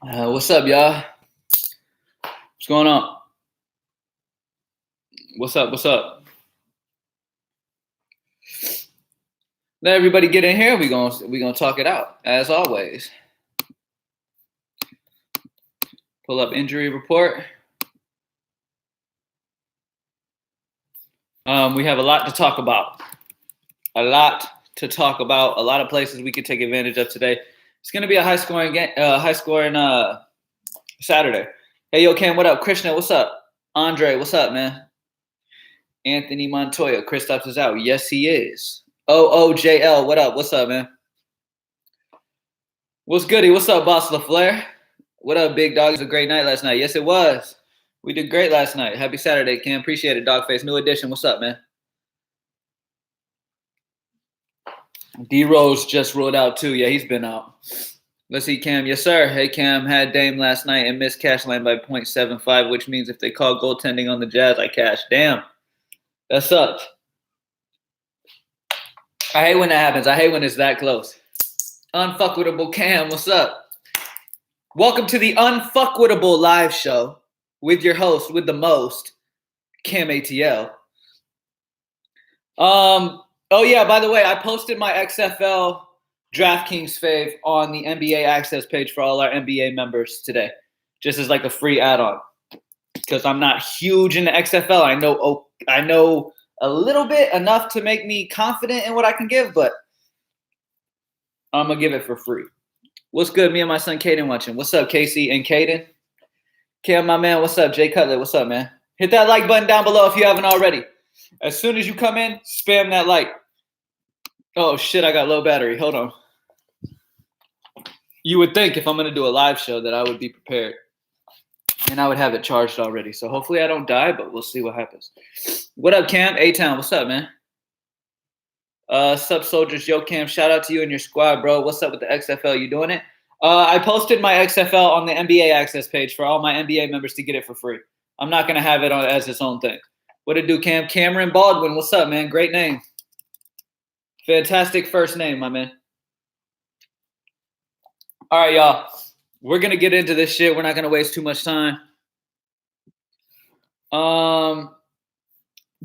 What's up, y'all? What's going on? What's up? What's up? Let everybody get in here. We gonna talk it out as always. Pull up injury report. We have a lot to talk about. A lot of places we could take advantage of today. It's gonna be a high scoring Saturday. Hey, yo, Cam, what up? Krishna, what's up? Andre, what's up, man? Anthony Montoya, Kristaps is out. Yes, he is. OOJL, what up? What's up, man? What's goody? What's up, Boss LaFleur? What up, big dog? It was a great night last night. Yes, it was. We did great last night. Happy Saturday, Cam. Appreciate it, Dogface. New edition. What's up, man? D-Rose just ruled out, too. Yeah, he's been out. Let's see, Cam. Yes, sir. Hey, Cam. Had Dame last night and missed cash line by 0.75, which means if they call goaltending on the Jazz, I cash. Damn. That sucks. I hate when that happens. I hate when it's that close. Unfuckwittable Cam, what's up? Welcome to the Unfuckwittable live show with your host, with the most, camATL. Oh yeah, by the way, I posted my XFL Draftkings fave on the NBA access page for all our NBA members today, just as like a free add-on. Because I'm not huge into XFL. I know a little bit, enough to make me confident in what I can give, but I'm going to give it for free. What's good? Me and my son Caden watching. What's up, Casey and Caden? Cam, my man, what's up? Jay Cutler, what's up, man? Hit that like button down below if you haven't already. As soon as you come in, spam that like. Oh, shit, I got low battery. Hold on. You would think if I'm going to do a live show that I would be prepared. And I would have it charged already. So hopefully I don't die, but we'll see what happens. What up, Cam? A-Town, what's up, man? Sub Soldiers, yo, Cam, shout out to you and your squad, bro. What's up with the XFL? You doing it? I posted my XFL on the NBA access page for all my NBA members to get it for free. I'm not going to have it on as its own thing. What it do, Cam? Cameron Baldwin, what's up, man? Great name. Fantastic first name, my man. All right, y'all. We're going to get into this shit. We're not going to waste too much time.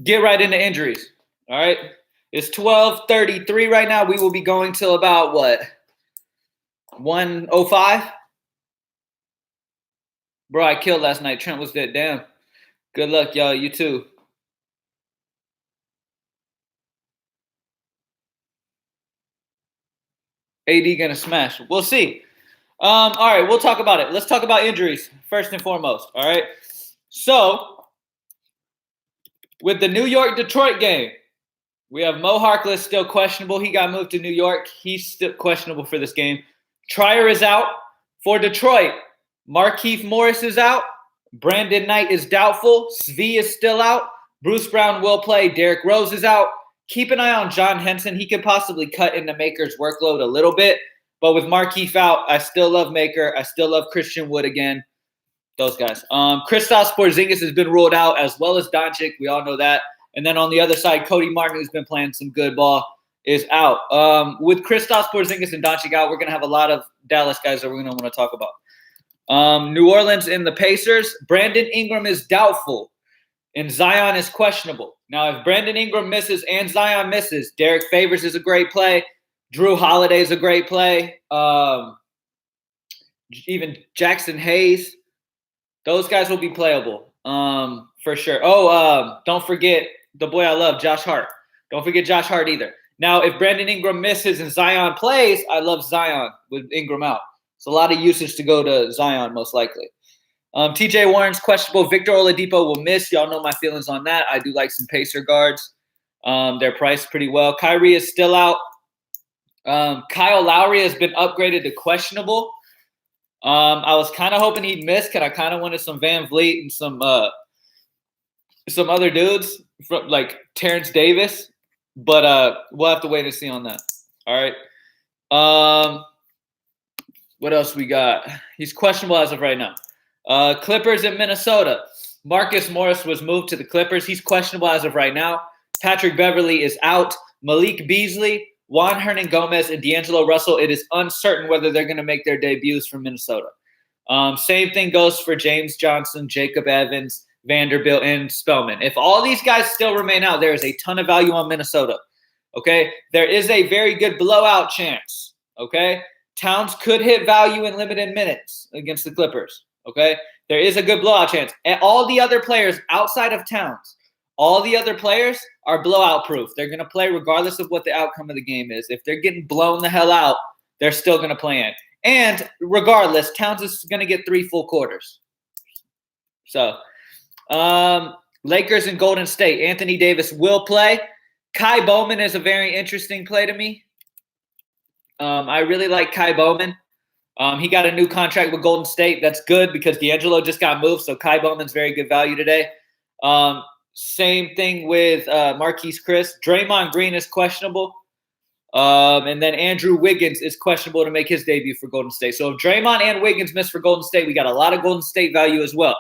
Get right into injuries. All right. It's 12:33 right now. We will be going till about what? 1:05? Bro, I killed last night. Trent was dead. Damn. Good luck, y'all. You too. AD gonna smash. We'll see. All right, we'll talk about it. Let's talk about injuries first and foremost. All right. So, with the New York-Detroit game, we have Mo Harkless still questionable. He got moved to New York. He's still questionable for this game. Trier is out for Detroit. Markieff Morris is out. Brandon Knight is doubtful. Svi is still out. Bruce Brown will play. Derrick Rose is out. Keep an eye on John Henson. He could possibly cut into Maker's workload a little bit. But with Markieff out, I still love Maker. I still love Christian Wood again. Those guys. Kristaps Porzingis has been ruled out, as well as Doncic. We all know that. And then on the other side, Cody Martin, who's been playing some good ball, is out. With Kristaps Porzingis and Doncic out, we're going to have a lot of Dallas guys that we're going to want to talk about. New Orleans and the Pacers. Brandon Ingram is doubtful, and Zion is questionable. Now, if Brandon Ingram misses and Zion misses, Derek Favors is a great play. Drew Holiday is a great play. Even Jackson Hayes. Those guys will be playable for sure. Don't forget the boy I love, Josh Hart. Don't forget Josh Hart either. Now, if Brandon Ingram misses and Zion plays, I love Zion with Ingram out. It's a lot of usage to go to Zion, most likely. TJ Warren's questionable. Victor Oladipo will miss. Y'all know my feelings on that. I do like some Pacer guards. They're priced pretty well. Kyrie is still out. Kyle Lowry has been upgraded to questionable. I was kind of hoping he'd miss because I kind of wanted some Van Vliet and some other dudes from like Terrence Davis, but we'll have to wait and see on that. All right. What else we got? He's questionable as of right now. Clippers in Minnesota. Marcus Morris was moved to the Clippers. He's questionable as of right now. Patrick Beverley is out. Malik Beasley, Juan Hernan Gomez, and D'Angelo Russell, it is uncertain whether they're going to make their debuts for Minnesota. Same thing goes for James Johnson, Jacob Evans, Vanderbilt, and Spellman. If all these guys still remain out, there is a ton of value on Minnesota. Okay, there is a very good blowout chance. Okay, Towns could hit value in limited minutes against the Clippers. Okay, there is a good blowout chance. And all the other players outside of Towns, all the other players are blowout proof. They're going to play regardless of what the outcome of the game is. If they're getting blown the hell out, they're still going to play in. And regardless, Towns is going to get 3 full quarters. So, Lakers and Golden State. Anthony Davis will play. Kai Bowman is a very interesting play to me. I really like Kai Bowman. He got a new contract with Golden State. That's good because D'Angelo just got moved, so Kai Bowman's very good value today. Same thing with Marquise Chris. Draymond Green is questionable. And then Andrew Wiggins is questionable to make his debut for Golden State. So if Draymond and Wiggins miss for Golden State, we got a lot of Golden State value as well.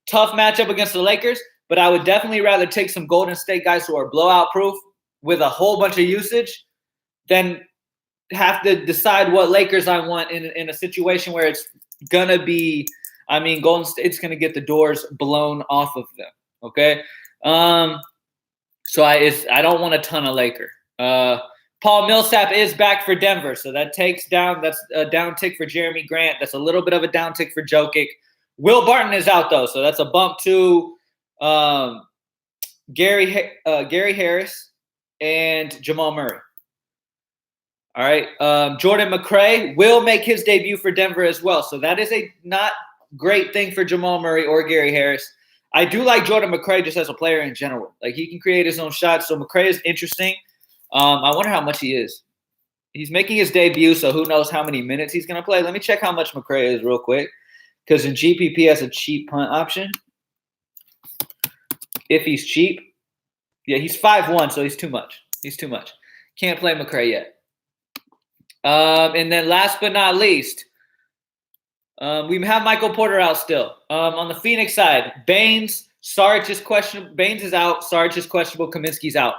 Tough matchup against the Lakers, but I would definitely rather take some Golden State guys who are blowout proof with a whole bunch of usage than have to decide what Lakers I want in a situation where it's going to be, Golden State's going to get the doors blown off of them. Okay. So I don't want a ton of Laker. Paul Millsap is back for Denver, so that's a down tick for Jeremy Grant. That's a little bit of a down tick for Jokic. Will Barton is out though, so that's a bump to Gary Harris and Jamal Murray. All right, Jordan McRae will make his debut for Denver as well, so that is a not great thing for Jamal Murray or Gary Harris. I do like Jordan McRae just as a player in general. Like, he can create his own shots, so McRae is interesting. I wonder how much he is. He's making his debut, so who knows how many minutes he's going to play. Let me check how much McRae is real quick, because in GPP he has a cheap punt option. If he's cheap. Yeah, he's 5'1", so he's too much. Can't play McRae yet. And then last but not least, we have Michael Porter out still. On the Phoenix side, Baines, Saric is questionable. Baines is out. Saric is questionable. Kaminsky's out.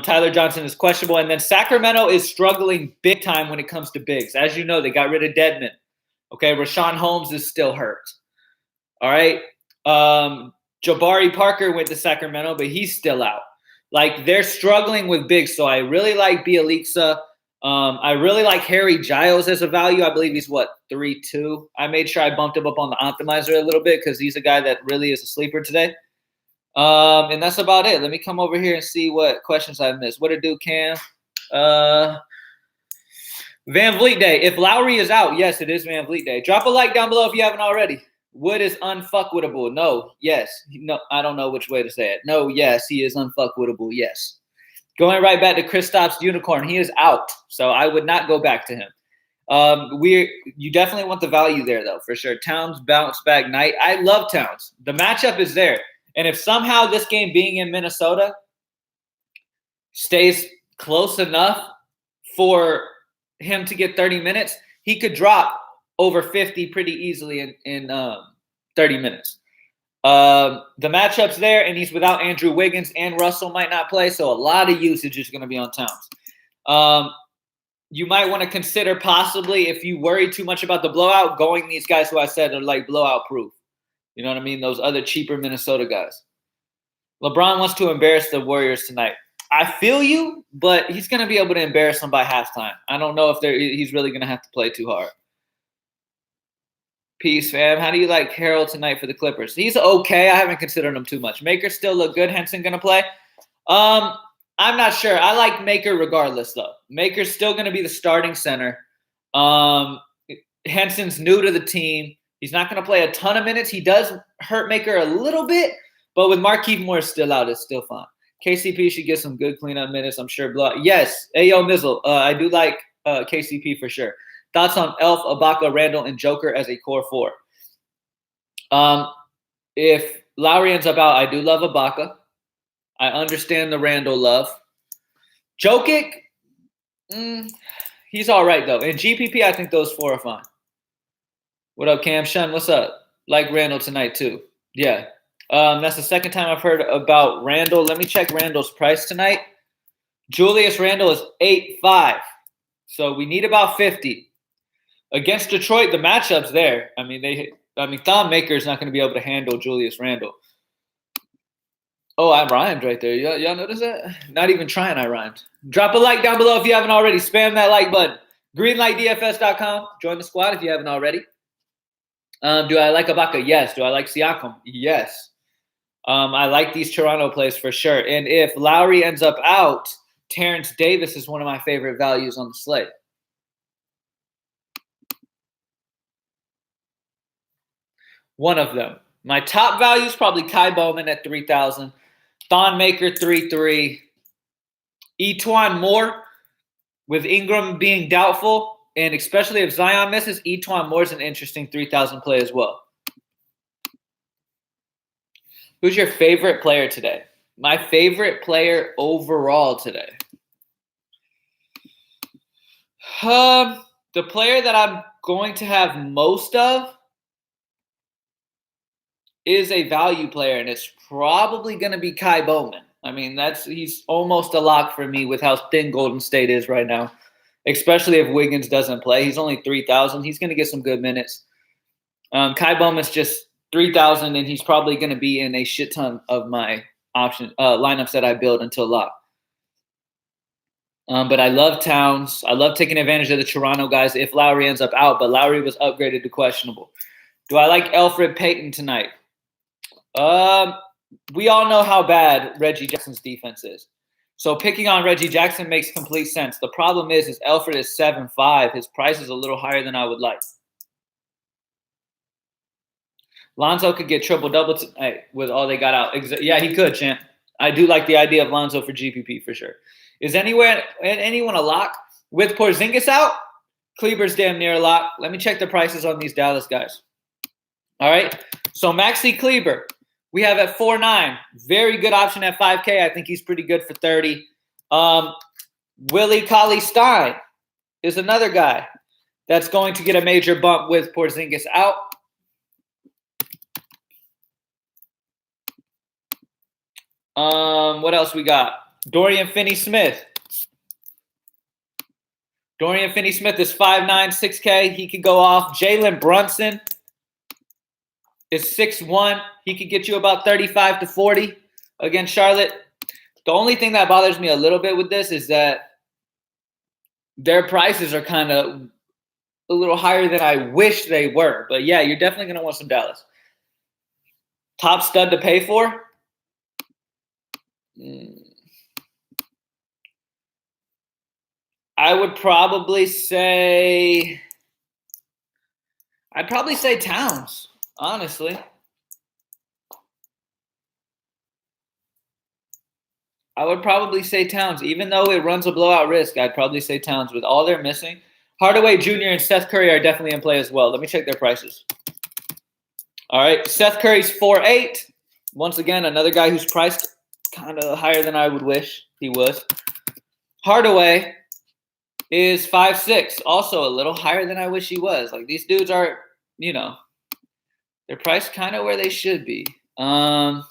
Tyler Johnson is questionable. And then Sacramento is struggling big time when it comes to bigs. As you know, they got rid of Dedmon. Okay, Rashawn Holmes is still hurt. All right. Jabari Parker went to Sacramento, but he's still out. Like, they're struggling with bigs. So I really like Bjelica. I really like Harry Giles as a value. I believe he's 3.2. I made sure I bumped him up on the optimizer a little bit because he's a guy that really is a sleeper today. And that's about it. Let me come over here and see what questions I've missed. What to do, Cam? Van Vliet Day. If Lowry is out, yes, it is Van Vliet Day. Drop a like down below if you haven't already. Wood is unfuckwittable. No, yes. No, I don't know which way to say it. No, yes, he is unfuckwittable. Yes. Going right back to Kristaps Unicorn, he is out, so I would not go back to him. You definitely want the value there, though, for sure. Towns bounce back night. I love Towns. The matchup is there. And if somehow this game being in Minnesota stays close enough for him to get 30 minutes, he could drop over 50 pretty easily in 30 minutes. The matchup's there, and he's without Andrew Wiggins, and Russell might not play, so a lot of usage is going to be on Towns. You might want to consider possibly, if you worry too much about the blowout, going these guys who I said are like blowout proof. You know what I mean? Those other cheaper Minnesota guys. LeBron wants to embarrass the Warriors tonight. I feel you, but he's going to be able to embarrass them by halftime. I don't know if he's really going to have to play too hard. Peace, fam. How do you like Harold tonight for the Clippers? He's okay. I haven't considered him too much. Maker still look good. Henson going to play? I'm not sure. I like Maker regardless, though. Maker's still going to be the starting center. Henson's new to the team. He's not going to play a ton of minutes. He does hurt Maker a little bit, but with Markieff Morris still out, it's still fine. KCP should get some good cleanup minutes, I'm sure. Yes, Ayo Mizzle. I do like KCP for sure. Thoughts on Elf, Ibaka, Randall, and Joker as a core four? If Lowry ends up out, I do love Ibaka. I understand the Randall love. Jokic, he's all right, though. In GPP, I think those four are fine. What up, Cam? Shun, what's up? Like Randall tonight, too. Yeah. That's the second time I've heard about Randall. Let me check Randall's price tonight. Julius Randall is 8.5. So we need about 50. Against Detroit, the matchup's there. I mean, Thon Maker is not going to be able to handle Julius Randle. Oh, I rhymed right there. Y'all notice that? Not even trying, I rhymed. Drop a like down below if you haven't already. Spam that like button. Greenlightdfs.com. Join the squad if you haven't already. Do I like Ibaka? Yes. Do I like Siakam? Yes. I like these Toronto plays for sure. And if Lowry ends up out, Terrence Davis is one of my favorite values on the slate. One of them. My top value is probably Kai Bowman at 3,000. Thon Maker 3-3. Etwan Moore with Ingram being doubtful, and especially if Zion misses, Etwan Moore is an interesting 3,000 play as well. Who's your favorite player today? My favorite player overall today. The player that I'm going to have most of is a value player, and it's probably going to be Kai Bowman. I mean, he's almost a lock for me with how thin Golden State is right now, especially if Wiggins doesn't play. He's only 3,000. He's going to get some good minutes. Kai Bowman's just 3,000, and he's probably going to be in a shit ton of my lineups that I build until lock. But I love Towns. I love taking advantage of the Toronto guys if Lowry ends up out, but Lowry was upgraded to questionable. Do I like Elfrid Payton tonight? We all know how bad Reggie Jackson's defense is. So picking on Reggie Jackson makes complete sense. The problem is Elfrid is 7.5. His price is a little higher than I would like. Lonzo could get triple-double with all they got out. Yeah, he could, champ. I do like the idea of Lonzo for GPP for sure. Is anyone a lock? With Porzingis out, Kleber's damn near a lock. Let me check the prices on these Dallas guys. All right, so Maxi Kleber, we have at 4.9. Very good option at 5K. I think he's pretty good for 30. Willie Cauley-Stein is another guy that's going to get a major bump with Porzingis out. What else we got? Dorian Finney-Smith. Dorian Finney-Smith is 5'9", 6K. He could go off. Jalen Brunson is 6'1". He could get you about 35 to 40 against Charlotte. The only thing that bothers me a little bit with this is that their prices are kind of a little higher than I wish they were. But, yeah, you're definitely going to want some Dallas. Top stud to pay for? I would probably say Towns, honestly. I would probably say Towns. Even though it runs a blowout risk, I'd probably say Towns with all they're missing. Hardaway Jr. and Seth Curry are definitely in play as well. Let me check their prices. All right, Seth Curry's 4.8. Once again, another guy who's priced kind of higher than I would wish he was. Hardaway is 5'6", also a little higher than I wish he was. Like, these dudes are, they're priced kind of where they should be. Let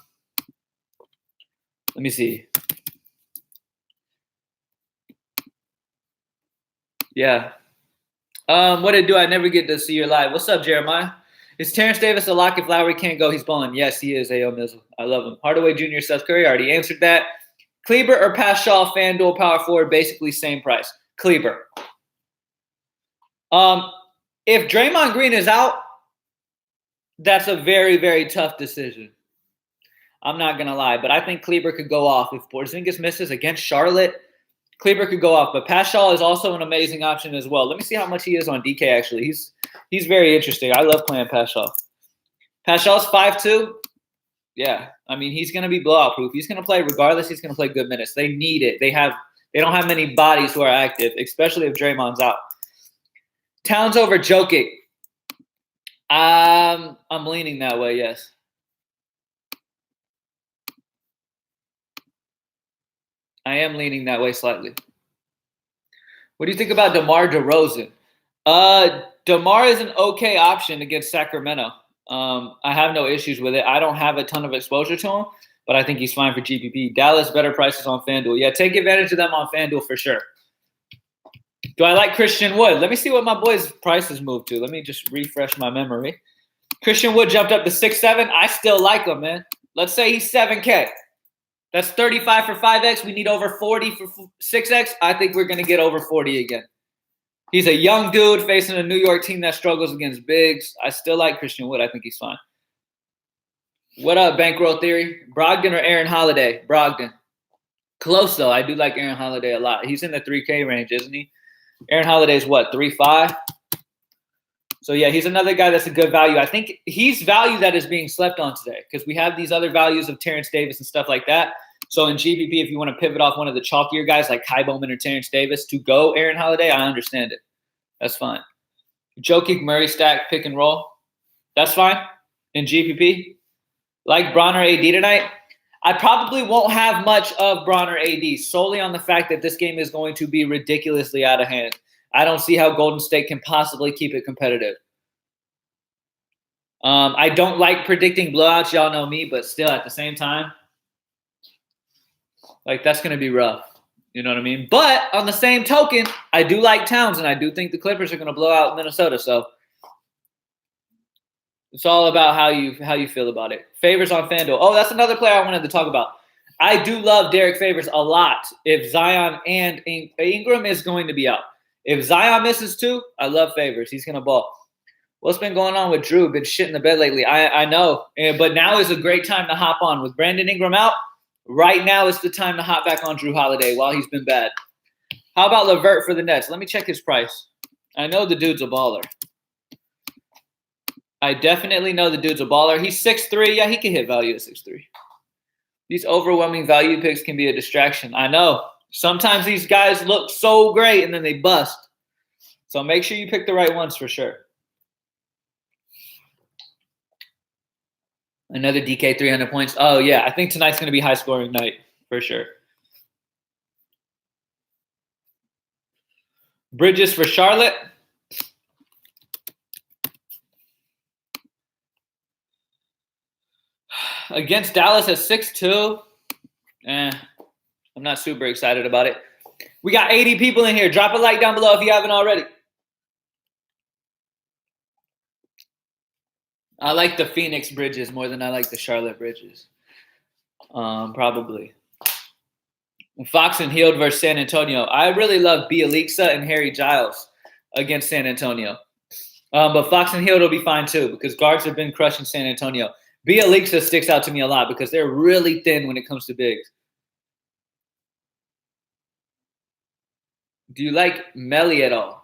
me see. Yeah. What did do? I never get to see your live. What's up, Jeremiah? Is Terrence Davis a lock if Lowry can't go? He's balling. Yes, he is, A.O. Mizzle. I love him. Hardaway Jr., Seth Curry, I already answered that. Kleber or Pascal, FanDuel, power forward, basically same price. Kleber. If Draymond Green is out, that's a very, very tough decision. I'm not going to lie, but I think Kleber could go off. If Porzingis misses against Charlotte, Kleber could go off. But Pascal is also an amazing option as well. Let me see how much he is on DK, actually. He's very interesting. I love playing Pascal. Pascal's 5'2". Yeah, I mean, he's going to be blowout proof. He's going to play regardless. He's going to play good minutes. They need it. They don't have many bodies who are active, especially if Draymond's out. Towns over Jokic. I'm leaning that way, yes. I am leaning that way slightly. What do you think about DeMar DeRozan? DeMar is an okay option against Sacramento. I have no issues with it. I don't have a ton of exposure to him, but I think he's fine for GPP. Dallas, better prices on FanDuel. Yeah, take advantage of them on FanDuel for sure. Do I like Christian Wood? Let me see what my boy's prices moved to. Let me just refresh my memory. Christian Wood jumped up to 6'7". I still like him, man. Let's say he's 7K. That's 35 for 5X. We need over 40 for 6X. I think we're going to get over 40 again. He's a young dude facing a New York team that struggles against bigs. I still like Christian Wood. I think he's fine. What up, Bankroll Theory? Brogdon or Aaron Holiday? Brogdon. Close, though. I do like Aaron Holiday a lot. He's in the 3K range, isn't he? Aaron Holiday's what, 3.5? So, yeah, he's another guy that's a good value. I think he's value that is being slept on today because we have these other values of Terrence Davis and stuff like that. So, in GPP, if you want to pivot off one of the chalkier guys like Kai Bowman or Terrence Davis to go Aaron Holiday, I understand it. That's fine. Jokic Murray stack, pick and roll. That's fine in GPP. Like Bron or AD tonight, I probably won't have much of Bron or AD solely on the fact that this game is going to be ridiculously out of hand. I don't see how Golden State can possibly keep it competitive. I don't like predicting blowouts. Y'all know me, but still at the same time, like that's going to be rough. You know what I mean? But on the same token, I do like Towns, and I do think the Clippers are going to blow out Minnesota. So it's all about how you feel about it. Favors on Fanduel. Oh, that's another player I wanted to talk about. I do love Derek Favors a lot. If Zion and Ingram is going to be out. If Zion misses too, I love Favors. He's going to ball. What's been going on with Drew? Been shit in the bed lately. I know. But now is a great time to hop on. With Brandon Ingram out, right now is the time to hop back on Drew Holiday while he's been bad. How about LeVert for the Nets? Let me check his price. I know the dude's a baller. I definitely know the dude's a baller. He's 6'3". Yeah, he can hit value at 6'3". These overwhelming value picks can be a distraction. I know. Sometimes these guys look so great and then they bust. So make sure you pick the right ones for sure. Another DK 300 points. Oh, yeah. I think tonight's going to be high-scoring night for sure. Bridges for Charlotte. Against Dallas at 6'2". I'm not super excited about it. We got 80 people in here. Drop a like down below if you haven't already. I like the Phoenix Bridges more than I like the Charlotte Bridges. Probably. Fox and Hield versus San Antonio. I really love Bielitsa and Harry Giles against San Antonio. But Fox and Hield will be fine too because guards have been crushing San Antonio. Bielitsa sticks out to me a lot because they're really thin when it comes to bigs. Do you like Melly at all?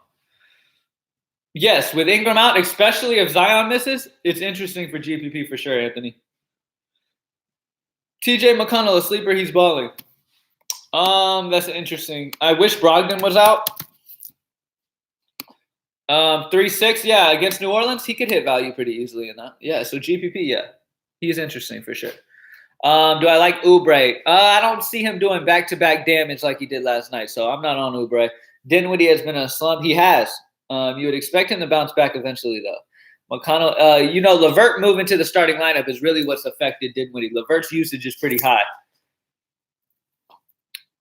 Yes, with Ingram out, especially if Zion misses, it's interesting for GPP for sure, Anthony. TJ McConnell, a sleeper, he's balling. That's interesting. I wish Brogdon was out. 3-6, yeah, against New Orleans, he could hit value pretty easily in that. Yeah, so GPP, yeah. He's interesting for sure. Do I like Oubre? I don't see him doing back-to-back damage like he did last night, so I'm not on Oubre. Dinwiddie has been a slump. He has. You would expect him to bounce back eventually, though. McConnell, LeVert moving to the starting lineup is really what's affected Dinwiddie. LeVert's usage is pretty high.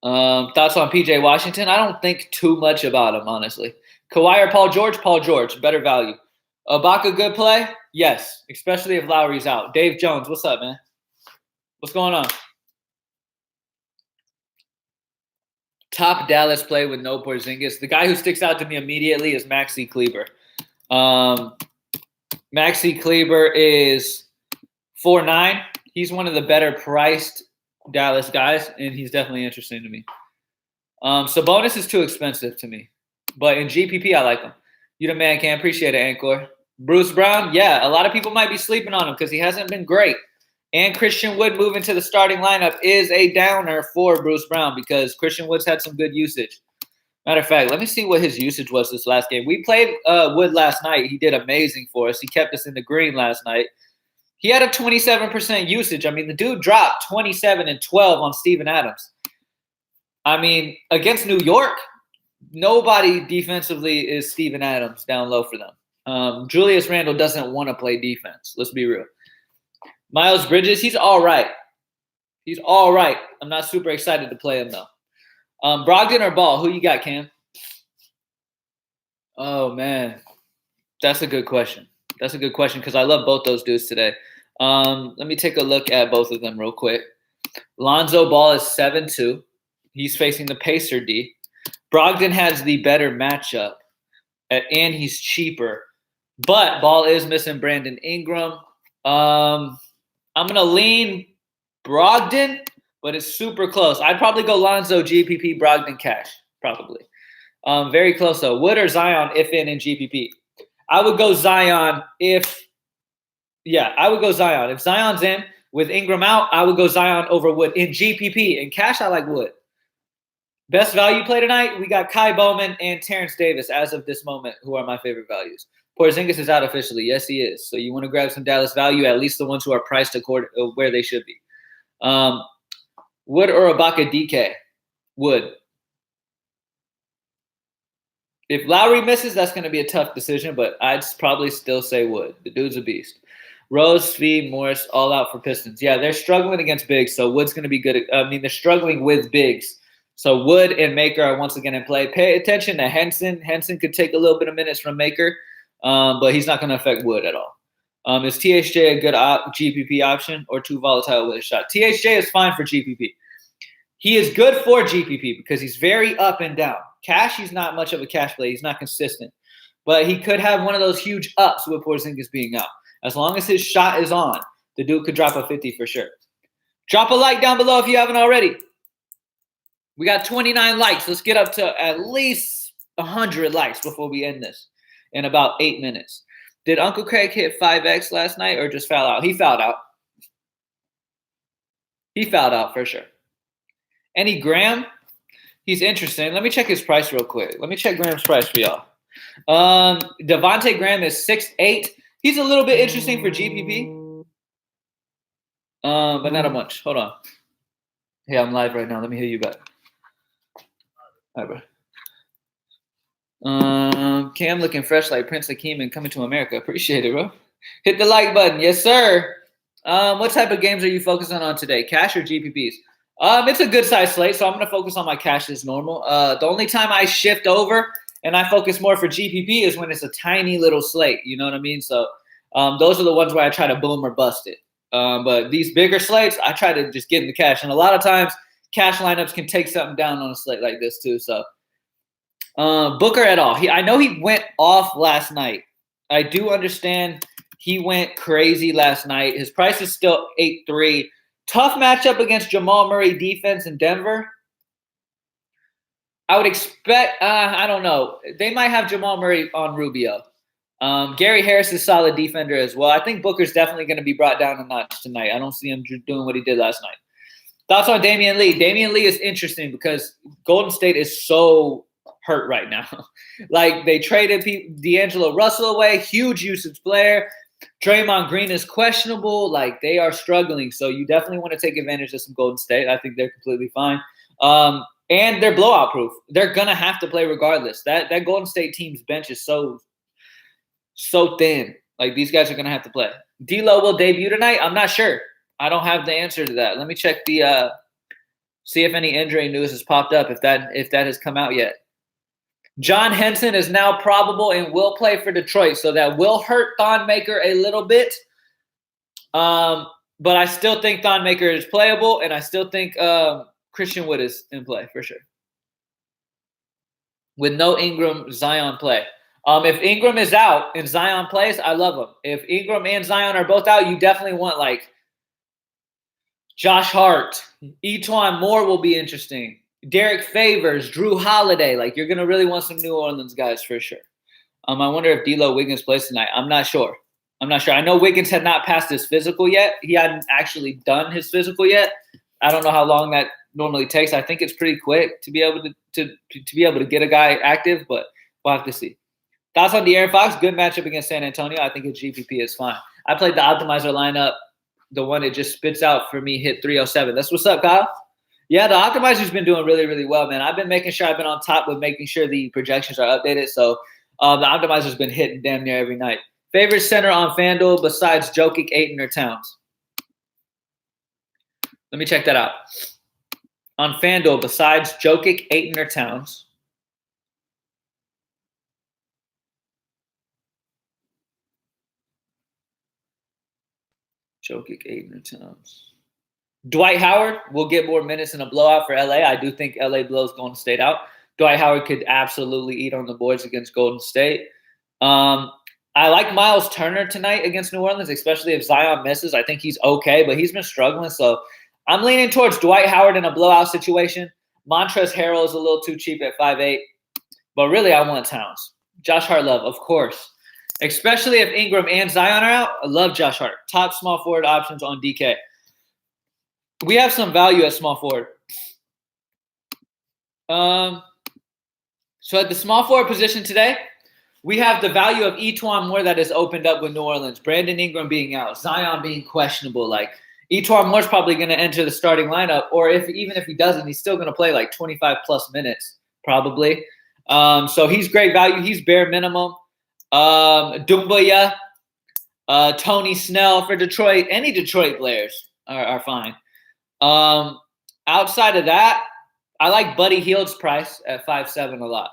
Thoughts on PJ Washington? I don't think too much about him, honestly. Kawhi or Paul George? Paul George, better value. Ibaka, good play? Yes, especially if Lowry's out. Dave Jones, what's up, man? What's going on? Top Dallas play with no Porzingis. The guy who sticks out to me immediately is Maxi Kleber. Maxi Kleber is 4'9". He's one of the better priced Dallas guys, and he's definitely interesting to me. Sabonis is too expensive to me. But in GPP, I like him. You the man, can appreciate it, Anchor. Bruce Brown, yeah, a lot of people might be sleeping on him because he hasn't been great. And Christian Wood moving to the starting lineup is a downer for Bruce Brown because Christian Wood's had some good usage. Matter of fact, let me see what his usage was this last game. We played Wood last night. He did amazing for us. He kept us in the green last night. He had a 27% usage. I mean, the dude dropped 27 and 12 on Steven Adams. I mean, against New York, nobody defensively is Steven Adams down low for them. Julius Randle doesn't want to play defense. Let's be real. Miles Bridges, he's all right. He's all right. I'm not super excited to play him, though. Brogdon or Ball? Who you got, Cam? Oh, man. That's a good question. That's a good question because I love both those dudes today. Let me take a look at both of them real quick. Lonzo Ball is 7-2. He's facing the Pacer D. Brogdon has the better matchup, and he's cheaper. But Ball is missing Brandon Ingram. I'm going to lean Brogdon, but it's super close. I'd probably go Lonzo, GPP, Brogdon, Cash, probably. Very close, though. Wood or Zion if in GPP? I would go Zion I would go Zion. If Zion's in with Ingram out, I would go Zion over Wood. In GPP, in Cash, I like Wood. Best value play tonight, we got Kai Bowman and Terrence Davis as of this moment, who are my favorite values. Porzingis is out officially. Yes, he is. So you want to grab some Dallas value, at least the ones who are priced according where they should be. Wood or Ibaka DK? Wood. If Lowry misses, that's going to be a tough decision, but I'd probably still say Wood. The dude's a beast. Rose, Svi, Morris, all out for Pistons. Yeah, they're struggling against bigs, so Wood's going to be good. They're struggling with bigs. So Wood and Maker are once again in play. Pay attention to Henson. Henson could take a little bit of minutes from Maker, but he's not going to affect Wood at all. Is THJ a good GPP option or too volatile with a shot? THJ is fine for GPP. He is good for GPP because he's very up and down. Cash, he's not much of a cash play. He's not consistent. But he could have one of those huge ups with Porzingis being out. As long as his shot is on, the dude could drop a 50 for sure. Drop a like down below if you haven't already. We got 29 likes. Let's get up to at least 100 likes before we end this in about 8 minutes. Did Uncle Craig hit 5X last night or just foul out? He fouled out. He fouled out for sure. Any Graham? He's interesting. Let me check his price real quick. Let me check Graham's price for y'all. Devontae Graham is 6'8". He's a little bit interesting for GPP, but not a bunch. Hold on. Hey, I'm live right now. Let me hear you back. All right, bro. Cam looking fresh like Prince Hakeem and Coming to America. Appreciate it, bro. Hit the like button. Yes, sir. What type of games are you focusing on today? Cash or GPPs? It's a good size slate, so I'm going to focus on my cash as normal. The only time I shift over and I focus more for GPP is when it's a tiny little slate. You know what I mean? So those are the ones where I try to boom or bust it. But these bigger slates, I try to just get in the cash. And a lot of times, cash lineups can take something down on a slate like this too. So Booker et al. I know he went off last night. I do understand he went crazy last night. His price is still 8-3. Tough matchup against Jamal Murray defense in Denver. I would expect, I don't know. They might have Jamal Murray on Rubio. Gary Harris is a solid defender as well. I think Booker's definitely going to be brought down a notch tonight. I don't see him doing what he did last night. Thoughts on Damian Lee? Damian Lee is interesting because Golden State is so hurt right now. Like, they traded D'Angelo Russell away, huge usage player. Draymond Green is questionable. Like, they are struggling. So you definitely want to take advantage of some Golden State. I think they're completely fine. And they're blowout proof. They're going to have to play regardless. That Golden State team's bench is so thin. Like, these guys are going to have to play. D'Lo will debut tonight? I'm not sure. I don't have the answer to that. Let me check the see if any injury news has popped up, if that has come out yet. John Henson is now probable and will play for Detroit, so that will hurt Thon Maker a little bit. But I still think Thon Maker is playable, and I still think Christian Wood is in play for sure. With no Ingram, Zion play. If Ingram is out and Zion plays, I love him. If Ingram and Zion are both out, you definitely want like Josh Hart. Etuan Moore will be interesting. Derek Favors, Drew Holiday. Like, you're going to really want some New Orleans guys for sure. I wonder if D'Lo Wiggins plays tonight. I'm not sure. I know Wiggins had not passed his physical yet. He hadn't actually done his physical yet. I don't know how long that normally takes. I think it's pretty quick to be able to get a guy active, but we'll have to see. Thoughts on De'Aaron Fox? Good matchup against San Antonio. I think his GPP is fine. I played the optimizer lineup. The one that just spits out for me hit 307. That's what's up, Kyle. Yeah, the optimizer's been doing really, really well, man. I've been making sure I've been on top with making sure the projections are updated. So the optimizer's been hitting damn near every night. Favorite center on FanDuel besides Jokic, Ayton, or Towns? Let me check that out. On FanDuel besides Jokic, Ayton, or Towns. Jokic, Aiden, Towns. Dwight Howard will get more minutes in a blowout for LA. I do think LA blows Golden State out. Dwight Howard could absolutely eat on the boards against Golden State. I like Miles Turner tonight against New Orleans, especially if Zion misses. I think he's okay, but he's been struggling. So I'm leaning towards Dwight Howard in a blowout situation. Montrezl Harrell is a little too cheap at 5'8", but really I want Towns. Josh Hart love, of course. Especially if Ingram and Zion are out. I love Josh Hart. Top small forward options on DK. We have some value at small forward. So at the small forward position today, we have the value of Etuan Moore that has opened up with New Orleans. Brandon Ingram being out, Zion being questionable. Like Etuan Moore's probably going to enter the starting lineup, or even if he doesn't, he's still going to play like 25 plus minutes probably. So he's great value. He's bare minimum. Doumbouya, Tony Snell for Detroit. Any Detroit players are fine. Outside of that, I like Buddy Hield's price at 5'7" a lot.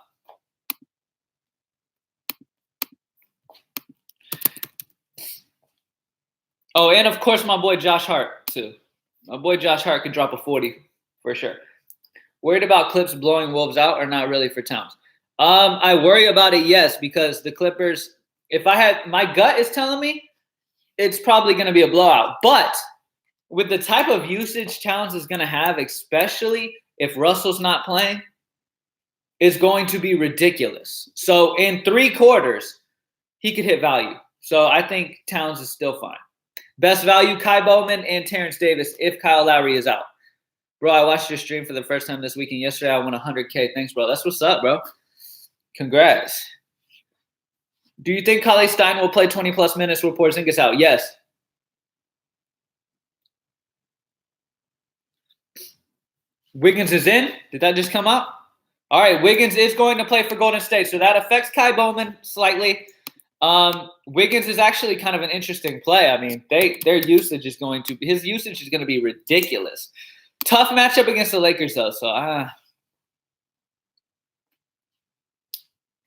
Oh, and of course, my boy Josh Hart, too. My boy Josh Hart could drop a 40 for sure. Worried about Clips blowing Wolves out or not really for Towns? I worry about it, yes, because the Clippers, my gut is telling me it's probably going to be a blowout. But with the type of usage Towns is going to have, especially if Russell's not playing, is going to be ridiculous. So in 3 quarters, he could hit value. So I think Towns is still fine. Best value, Kai Bowman and Terrence Davis if Kyle Lowry is out. Bro, I watched your stream for the first time this weekend. Yesterday, I won 100K. Thanks, bro. That's what's up, bro. Congrats. Do you think Cauley Stein will play 20-plus minutes with Porzingis out? Yes. Wiggins is in. Did that just come up? All right, Wiggins is going to play for Golden State, so that affects Kai Bowman slightly. Wiggins is actually kind of an interesting play. I mean, his usage is going to be ridiculous. Tough matchup against the Lakers, though. So,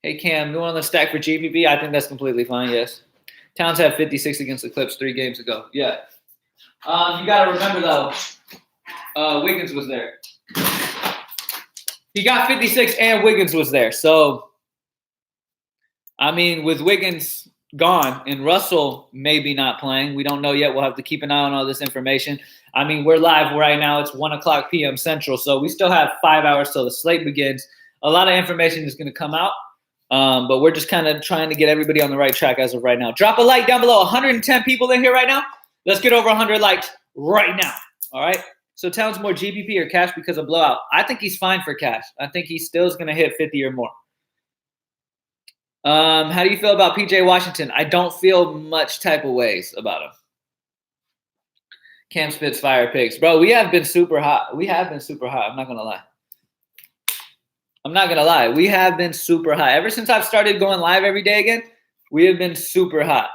Hey, Cam, New Orleans stack for GPP? I think that's completely fine, yes. Towns had 56 against the Clips 3 games ago. Yeah. You got to remember, though, Wiggins was there. He got 56 and Wiggins was there. So, I mean, with Wiggins gone and Russell maybe not playing, we don't know yet. We'll have to keep an eye on all this information. I mean, we're live right now. It's 1 o'clock p.m. Central, so we still have 5 hours till the slate begins. A lot of information is going to come out, but we're just kind of trying to get everybody on the right track as of right now. Drop a like down below. 110 people in here right now. Let's get over 100 likes right now, all right? So Towns more GPP or cash because of blowout? I think he's fine for cash. I think he still is going to hit 50 or more. How do you feel about PJ Washington? I don't feel much type of ways about him. Cam spits fire picks. Bro, we have been super hot. We have been super hot. I'm not going to lie. We have been super hot. Ever since I've started going live every day again, we have been super hot.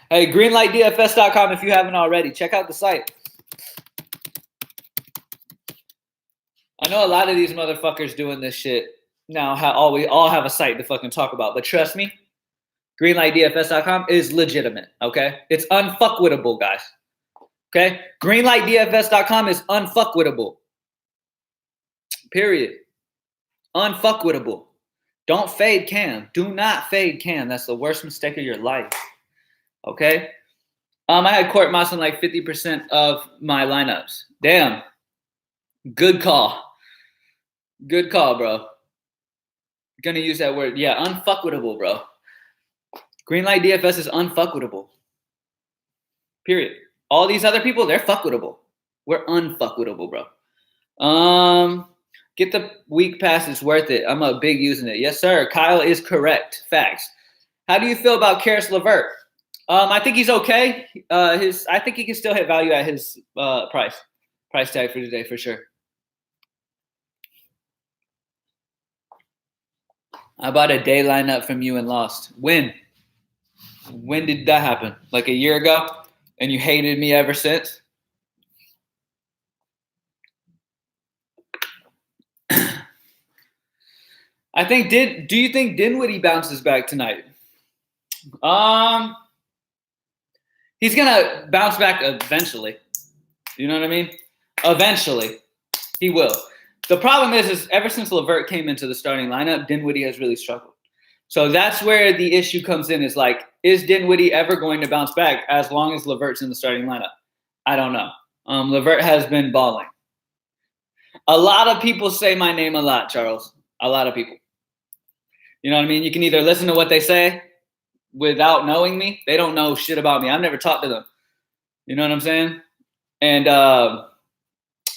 Hey, greenlightdfs.com if you haven't already. Check out the site. I know a lot of these motherfuckers doing this shit now. We all have a site to fucking talk about. But trust me, greenlightdfs.com is legitimate, okay? It's unfuckwittable, guys. Okay? Greenlightdfs.com is unfuckwittable. Period. Unfuckwittable. Don't fade Cam. Do not fade Cam. That's the worst mistake of your life. Okay? I had Court Moss in like 50% of my lineups. Damn. Good call. Good call, bro. Gonna use that word. Yeah, unfuckwittable, bro. Greenlight DFS is unfuckwittable. Period. All these other people, they're fuckwittable. We're unfuckwittable, bro. Get the week pass. It's worth it. I'm a big using it. Yes, sir. Kyle is correct. Facts. How do you feel about Karis LeVert? I think he's okay. I think he can still hit value at his price tag for today for sure. I bought a day lineup from you and lost. When? When did that happen? Like a year ago? And you hated me ever since? I think do you think Dinwiddie bounces back tonight? He's gonna bounce back eventually. You know what I mean? Eventually, he will. The problem is ever since LeVert came into the starting lineup, Dinwiddie has really struggled. So that's where the issue comes in. Is like, is Dinwiddie ever going to bounce back as long as LeVert's in the starting lineup? I don't know. LeVert has been balling. A lot of people say my name a lot, Charles. A lot of people. You know what I mean? You can either listen to what they say without knowing me. They don't know shit about me. I've never talked to them. You know what I'm saying? And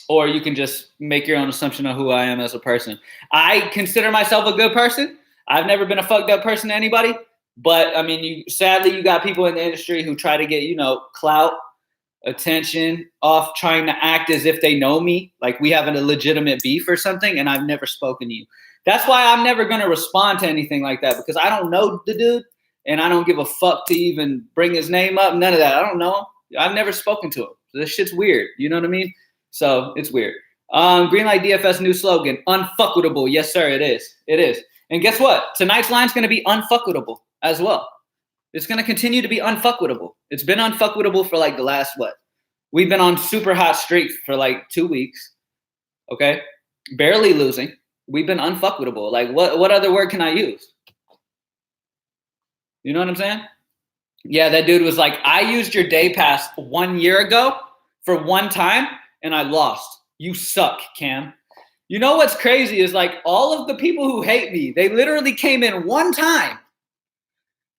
or you can just make your own assumption of who I am as a person. I consider myself a good person. I've never been a fucked up person to anybody. But, I mean, sadly, you got people in the industry who try to get, clout, attention off trying to act as if they know me. Like we have a legitimate beef or something, and I've never spoken to you. That's why I'm never going to respond to anything like that, because I don't know the dude, and I don't give a fuck to even bring his name up. None of that. I don't know him. I've never spoken to him. So this shit's weird. You know what I mean? So it's weird. Greenlight DFS new slogan, unfuckable. Yes, sir, it is. It is. And guess what? Tonight's line's going to be unfuckable as well. It's going to continue to be unfuckable. It's been unfuckable for like the last, We've been on super hot streak for like 2 weeks. Okay? Barely losing. We've been unfuckable. Like what other word can I use? You know what I'm saying? Yeah, that dude was like, I used your day pass 1 year ago for one time and I lost. You suck, Cam. You know what's crazy is like all of the people who hate me, they literally came in one time,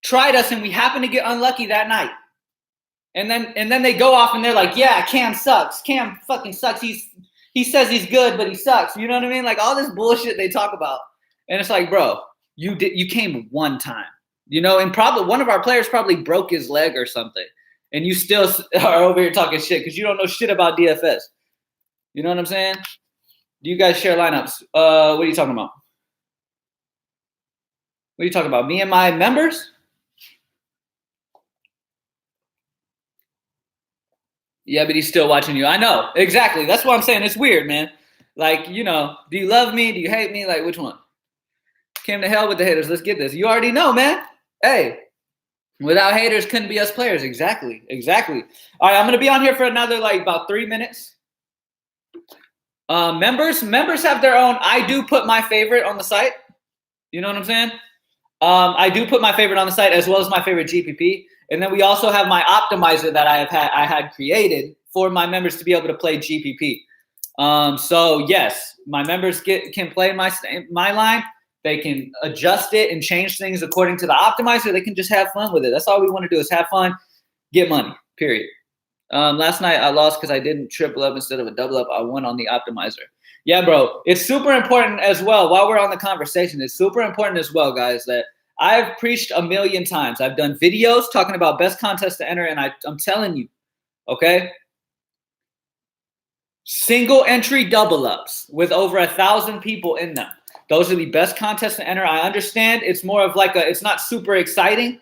tried us, and we happened to get unlucky that night. And then they go off and they're like, yeah, Cam sucks. Cam fucking sucks. He says he's good, but he sucks. You know what I mean? Like all this bullshit they talk about. And it's like, bro, you came one time. And probably one of our players probably broke his leg or something. And you still are over here talking shit because you don't know shit about DFS. You know what I'm saying? Do you guys share lineups? What are you talking about? What are you talking about? Me and my members? Yeah, but he's still watching you. I know. Exactly. That's what I'm saying. It's weird, man. Like, do you love me? Do you hate me? Like, which one? Came to hell with the haters. Let's get this. You already know, man. Hey, without haters, couldn't be us players. Exactly. All right, I'm going to be on here for another, about 3 minutes. Members have their own. I do put my favorite on the site. You know what I'm saying? I do put my favorite on the site as well as my favorite GPP. And then we also have my optimizer that I had created for my members to be able to play GPP. So yes, my members can play my line. They can adjust it and change things according to the optimizer. They can just have fun with it. That's all we want to do is have fun, get money, period. Last night I lost because I didn't triple up instead of a double up. I won on the optimizer. Yeah, bro. It's super important as well. While we're on the conversation, it's super important as well, guys, that I've preached a million times. I've done videos talking about best contest to enter, and I'm telling you, okay? Single entry double ups with over 1,000 people in them. Those are the best contests to enter. I understand it's more of like it's not super exciting.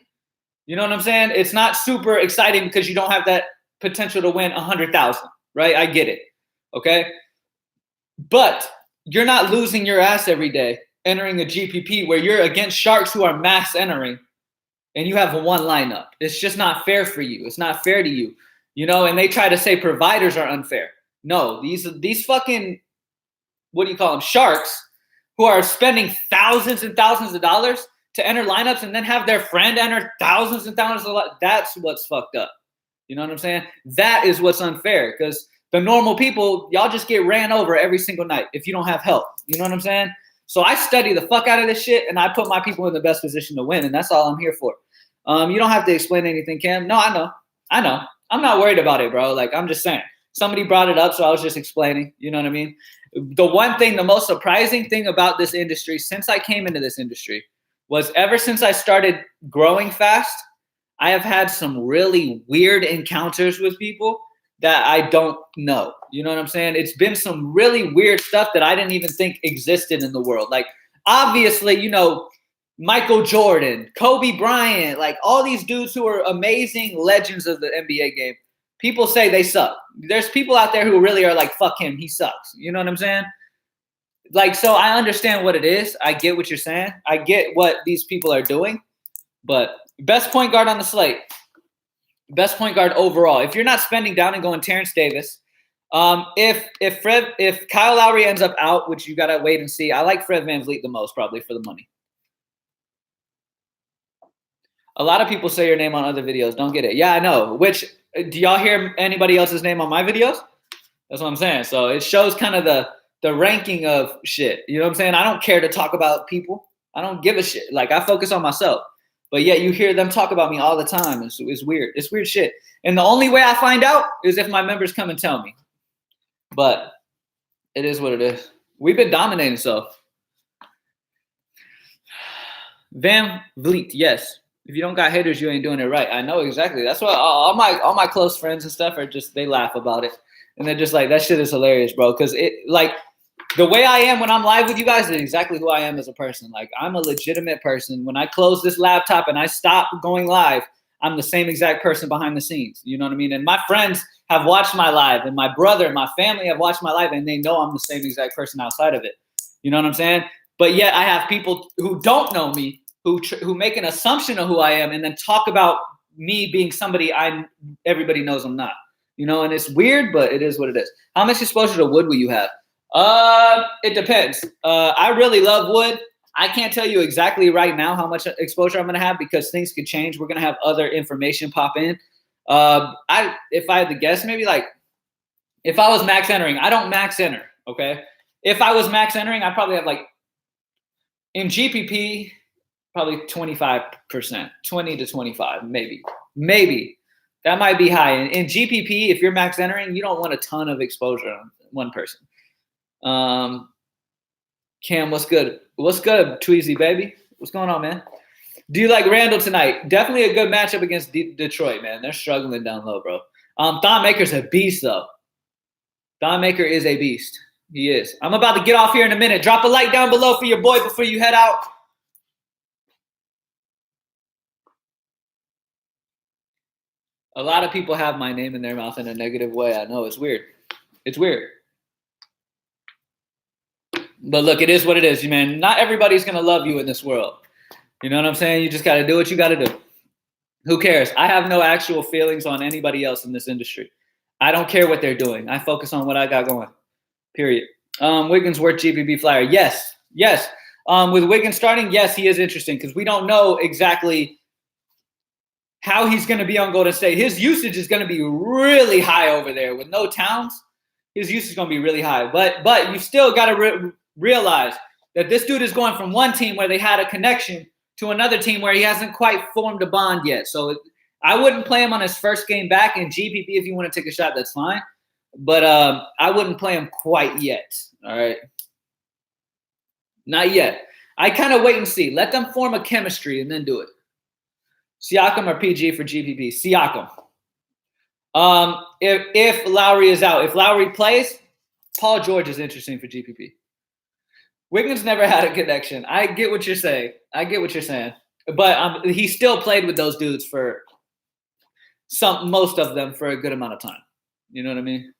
You know what I'm saying? It's not super exciting because you don't have that potential to win 100,000, right? I get it, okay? But you're not losing your ass every day entering a GPP where you're against sharks who are mass entering and you have one lineup. It's just not fair for you. It's not fair to you, and they try to say providers are unfair. No, these fucking, what do you call them, sharks who are spending thousands and thousands of dollars to enter lineups and then have their friend enter thousands and thousands of dollars. That's what's fucked up. You know what I'm saying? That is what's unfair because the normal people, y'all just get ran over every single night if you don't have help. You know what I'm saying? So I study the fuck out of this shit and I put my people in the best position to win, and that's all I'm here for. You don't have to explain anything, Cam. No, I know. I'm not worried about it, bro. Like, I'm just saying. Somebody brought it up, so I was just explaining. You know what I mean? The most surprising thing about this industry since I came into this industry was ever since I started growing fast, I have had some really weird encounters with people that I don't know. You know what I'm saying? It's been some really weird stuff that I didn't even think existed in the world. Like, obviously, Michael Jordan, Kobe Bryant, like all these dudes who are amazing legends of the NBA game. People say they suck. There's people out there who really are like, fuck him, he sucks. You know what I'm saying? Like, so I understand what it is. I get what you're saying. I get what these people are doing. But Best point guard on the slate. Best point guard overall. If you're not spending down and going Terrence Davis, if Kyle Lowry ends up out, which you gotta wait and see, I like Fred VanVleet the most probably for the money. A lot of people say your name on other videos. Don't get it. Yeah, I know. Which do y'all hear anybody else's name on my videos? That's what I'm saying. So it shows kind of the ranking of shit. You know what I'm saying? I don't care to talk about people. I don't give a shit. Like, I focus on myself. But yet you hear them talk about me all the time. It's weird. It's weird shit. And the only way I find out is if my members come and tell me. But it is what it is. We've been dominating, so. VanVleet, yes. If you don't got haters, you ain't doing it right. I know exactly. That's why all my close friends and stuff are just, they laugh about it. And they're just like, that shit is hilarious, bro. Because it, like, the way I am when I'm live with you guys is exactly who I am as a person. Like, I'm a legitimate person. When I close this laptop and I stop going live, I'm the same exact person behind the scenes. You know what I mean? And my friends have watched my live, and my brother and my family have watched my live, and they know I'm the same exact person outside of it. You know what I'm saying? But yet I have people who don't know me, who make an assumption of who I am and then talk about me being somebody everybody knows I'm not. You know, and it's weird, but it is what it is. How much exposure to wood will you have? It depends. I really love wood. I can't tell you exactly right now how much exposure I'm going to have because things could change. We're going to have other information pop in. If I had to guess, maybe like if I was max entering, I don't max enter. Okay. If I was max entering, I'd probably have like in GPP, probably 25%, 20 to 25, maybe. That might be high. In GPP, if you're max entering, you don't want a ton of exposure on one person. Cam, what's good? What's good, Tweezy, baby? What's going on, man? Do you like Randall tonight? Definitely a good matchup against Detroit, man. They're struggling down low, bro. Thon Maker's a beast, though. Thon Maker is a beast. He is. I'm about to get off here in a minute. Drop a like down below for your boy before you head out. A lot of people have my name in their mouth in a negative way. I know, it's weird. It's weird. But look, it is what it is, man. Not everybody's going to love you in this world. You know what I'm saying? You just got to do what you got to do. Who cares? I have no actual feelings on anybody else in this industry. I don't care what they're doing. I focus on what I got going, period. Wiggins worth GPP flyer. Yes. With Wiggins starting, yes, he is interesting because we don't know exactly how he's going to be on Golden State. His usage is going to be really high over there with no Towns. His usage is going to be really high. But you still got to realize that this dude is going from one team where they had a connection to another team where he hasn't quite formed a bond yet. So I wouldn't play him on his first game back in GPP. If you want to take a shot, that's fine. But I wouldn't play him quite yet. All right. Not yet. I kind of wait and see. Let them form a chemistry and then do it. Siakam or PG for GPP? Siakam. If Lowry is out, if Lowry plays, Paul George is interesting for GPP. Wiggins never had a connection. I get what you're saying. But he still played with those dudes for most of them for a good amount of time. You know what I mean?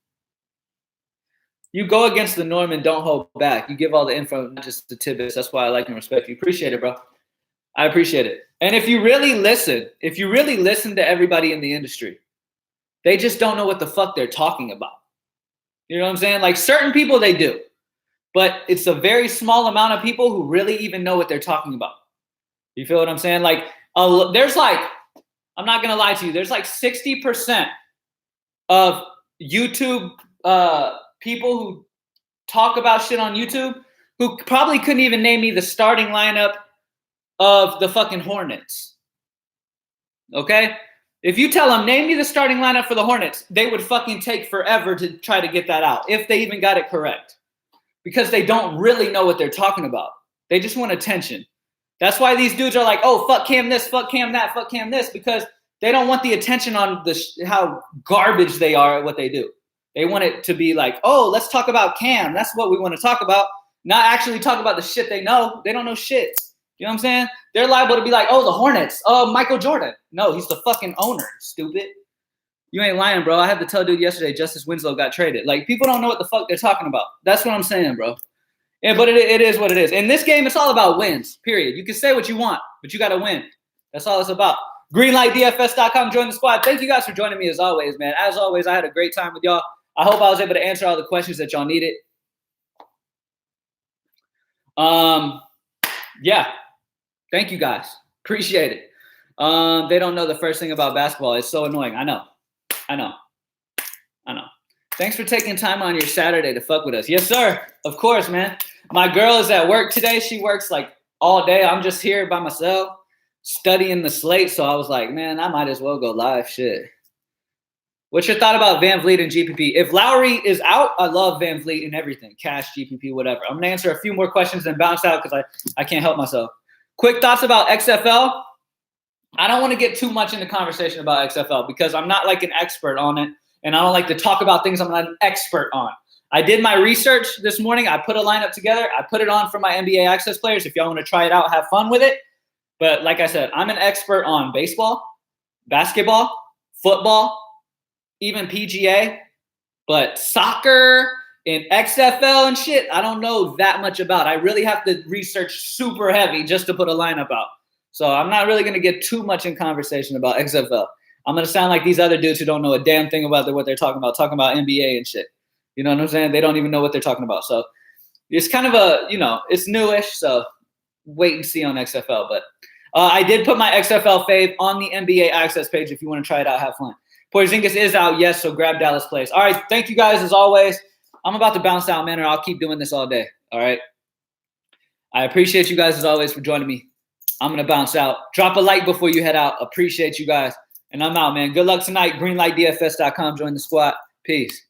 You go against the norm and don't hold back. You give all the info, not just the tidbits. That's why I like and respect you. Appreciate it, bro. I appreciate it. And if you really listen to everybody in the industry, they just don't know what the fuck they're talking about. You know what I'm saying? Like certain people, they do. But it's a very small amount of people who really even know what they're talking about. You feel what I'm saying? Like, there's like, I'm not going to lie to you. There's like 60% of YouTube people who talk about shit on YouTube who probably couldn't even name me the starting lineup of the fucking Hornets. Okay? If you tell them, name me the starting lineup for the Hornets, they would fucking take forever to try to get that out, if they even got it correct. Because they don't really know what they're talking about. They just want attention. That's why these dudes are like, oh, fuck Cam this, fuck Cam that, fuck Cam this, because they don't want the attention on how garbage they are at what they do. They want it to be like, oh, let's talk about Cam. That's what we want to talk about. Not actually talk about the shit they know. They don't know shit. You know what I'm saying? They're liable to be like, oh, the Hornets. Oh, Michael Jordan. No, he's the fucking owner, stupid. You ain't lying, bro. I had to tell dude yesterday Justice Winslow got traded. Like, people don't know what the fuck they're talking about. That's what I'm saying, bro. Yeah, but it is what it is. In this game, it's all about wins, period. You can say what you want, but you got to win. That's all it's about. Greenlightdfs.com. Join the squad. Thank you guys for joining me as always, man. As always, I had a great time with y'all. I hope I was able to answer all the questions that y'all needed. Yeah. Thank you guys. Appreciate it. They don't know the first thing about basketball. It's so annoying. I know. Thanks for taking time on your Saturday to fuck with us. Yes, sir. Of course, man. My girl is at work today. She works like all day. I'm just here by myself studying the slate. So I was like, man, I might as well go live. Shit. What's your thought about Van Vliet and GPP? If Lowry is out, I love Van Vliet and everything. Cash, GPP, whatever. I'm going to answer a few more questions and bounce out because I can't help myself. Quick thoughts about XFL. I don't want to get too much into conversation about XFL because I'm not like an expert on it. And I don't like to talk about things I'm not an expert on. I did my research this morning. I put a lineup together. I put it on for my NBA Access players. If y'all want to try it out, have fun with it. But like I said, I'm an expert on baseball, basketball, football, even PGA. But soccer and XFL and shit, I don't know that much about. I really have to research super heavy just to put a lineup out. So I'm not really going to get too much in conversation about XFL. I'm going to sound like these other dudes who don't know a damn thing about what they're talking about NBA and shit. You know what I'm saying? They don't even know what they're talking about. So it's kind of it's newish. So wait and see on XFL. But I did put my XFL fave on the NBA Access page. If you want to try it out, have fun. Porzingis is out, yes, so grab Dallas plays. All right, thank you guys as always. I'm about to bounce out, man, or I'll keep doing this all day. All right? I appreciate you guys as always for joining me. I'm going to bounce out. Drop a like before you head out. Appreciate you guys. And I'm out, man. Good luck tonight. Greenlightdfs.com. Join the squad. Peace.